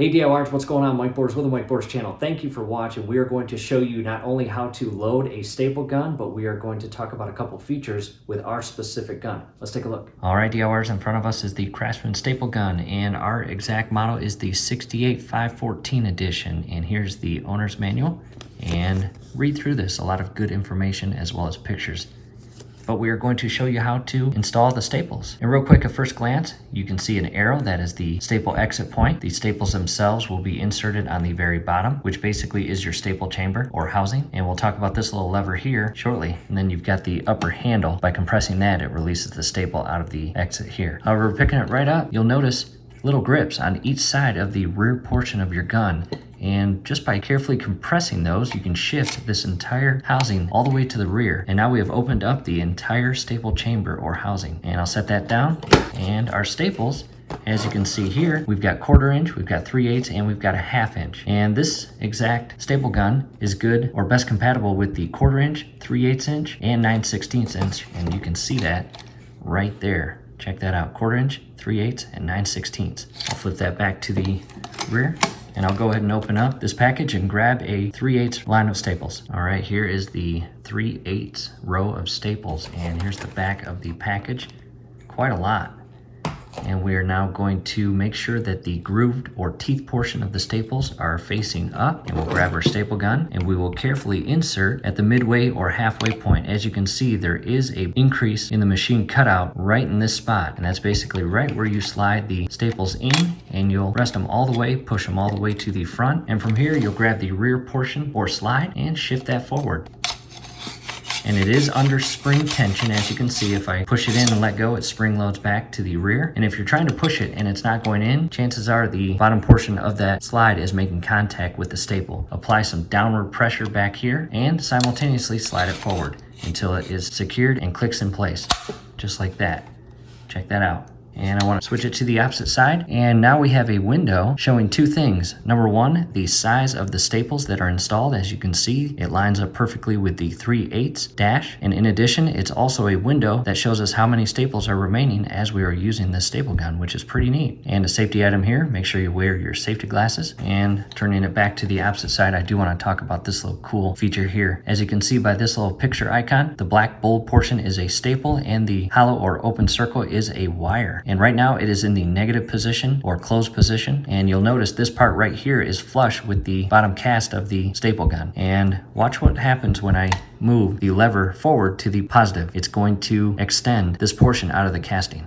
Hey DIYers, what's going on? Mike Borders with the Mike Borders channel. Thank you for watching. We are going to show you not only how to load a staple gun, but we are going to talk about a couple features with our specific gun. Let's take a look. All right, DIYers, in front of us is the Craftsman staple gun, and our exact model is the 68514 edition. And here's the owner's manual. And read through this, a lot of good information as well as pictures. But we are going to show you how to install the staples. And real quick, at first glance, you can see an arrow. That is the staple exit point. The staples themselves will be inserted on the very bottom, which basically is your staple chamber or housing. And we'll talk about this little lever here shortly. And then you've got the upper handle. By compressing that, it releases the staple out of the exit here. However, picking it right up, you'll notice little grips on each side of the rear portion of your gun. And just by carefully compressing those, you can shift this entire housing all the way to the rear. And now we have opened up the entire staple chamber or housing. And I'll set that down. And our staples, as you can see here, we've got 1/4 inch, we've got 3/8, and we've got a 1/2 inch. And this exact staple gun is good or best compatible with the 1/4 inch, 3/8 inch, and 9/16 inch. And you can see that right there. Check that out, 1/4 inch, 3/8, and 9/16. I'll flip that back to the rear. And I'll go ahead and open up this package and grab a 3/8 line of staples. All right, here is the 3/8 row of staples, and here's the back of the package. Quite a lot. And we are now going to make sure that the grooved or teeth portion of the staples are facing up. And we'll grab our staple gun and we will carefully insert at the midway or halfway point. As you can see, there is an increase in the machine cutout right in this spot. And that's basically right where you slide the staples in, and you'll rest them all the way, push them all the way to the front. And from here, you'll grab the rear portion or slide and shift that forward. And it is under spring tension. As you can see, if I push it in and let go, it spring loads back to the rear. And if you're trying to push it and it's not going in, chances are the bottom portion of that slide is making contact with the staple. Apply some downward pressure back here and simultaneously slide it forward until it is secured and clicks in place, just like that. Check that out. And I want to switch it to the opposite side. And now we have a window showing two things. Number one, the size of the staples that are installed. As you can see, it lines up perfectly with the 3/8 dash. And in addition, it's also a window that shows us how many staples are remaining as we are using this staple gun, which is pretty neat. And a safety item here, make sure you wear your safety glasses. And turning it back to the opposite side, I do want to talk about this little cool feature here. As you can see by this little picture icon, the black bold portion is a staple and the hollow or open circle is a wire. And right now it is in the negative position or closed position. And you'll notice this part right here is flush with the bottom cast of the staple gun. And watch what happens when I move the lever forward to the positive. It's going to extend this portion out of the casting.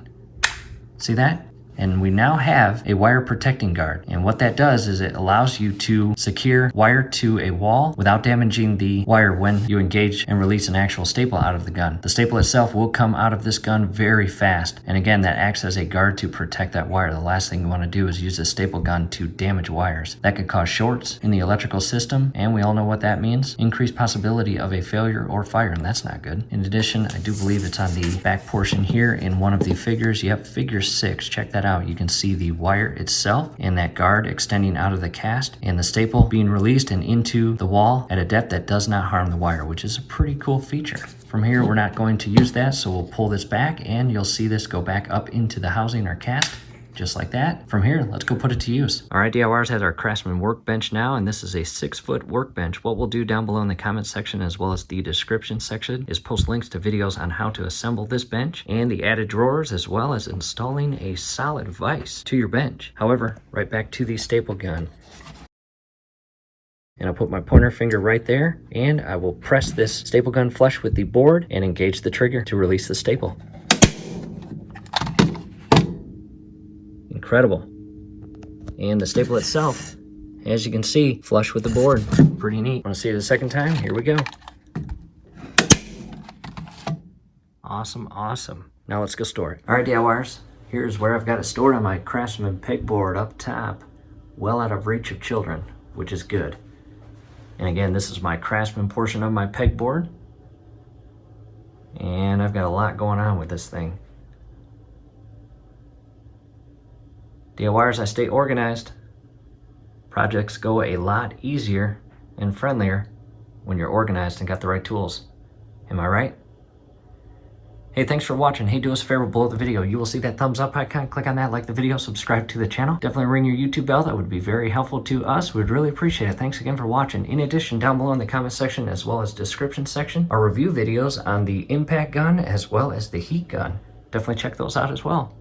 See that? And we now have a wire protecting guard. And what that does is it allows you to secure wire to a wall without damaging the wire when you engage and release an actual staple out of the gun. The staple itself will come out of this gun very fast. And again, that acts as a guard to protect that wire. The last thing you want to do is use a staple gun to damage wires. That could cause shorts in the electrical system, and we all know what that means. Increased possibility of a failure or fire, and that's not good. In addition, I do believe it's on the back portion here in one of the figures. Yep, figure 6. Check that out. You can see the wire itself and that guard extending out of the cast and the staple being released and into the wall at a depth that does not harm the wire, which is a pretty cool feature. From here, we're not going to use that, so we'll pull this back and you'll see this go back up into the housing or cast. Just like that. From here, let's go put it to use. All right, DIYers, has our Craftsman workbench now, and this is a 6-foot workbench. What we'll do down below in the comment section as well as the description section is post links to videos on how to assemble this bench and the added drawers, as well as installing a solid vise to your bench. However, right back to the staple gun. And I'll put my pointer finger right there, and I will press this staple gun flush with the board and engage the trigger to release the staple. Incredible. And the staple itself, as you can see, flush with the board. Pretty neat. Want to see it a second time? Here we go. Awesome, awesome. Now let's go store it. All right, DIYers, here's where I've got it stored on my Craftsman pegboard up top, well out of reach of children, which is good. And again, this is my Craftsman portion of my pegboard. And I've got a lot going on with this thing. DIYers, I stay organized. Projects go a lot easier and friendlier when you're organized and got the right tools. Am I right? Hey, thanks for watching. Hey, do us a favor below the video. You will see that thumbs up icon. Click on that, like the video, subscribe to the channel. Definitely ring your YouTube bell. That would be very helpful to us. We'd really appreciate it. Thanks again for watching. In addition, down below in the comment section as well as description section are review videos on the impact gun as well as the heat gun. Definitely check those out as well.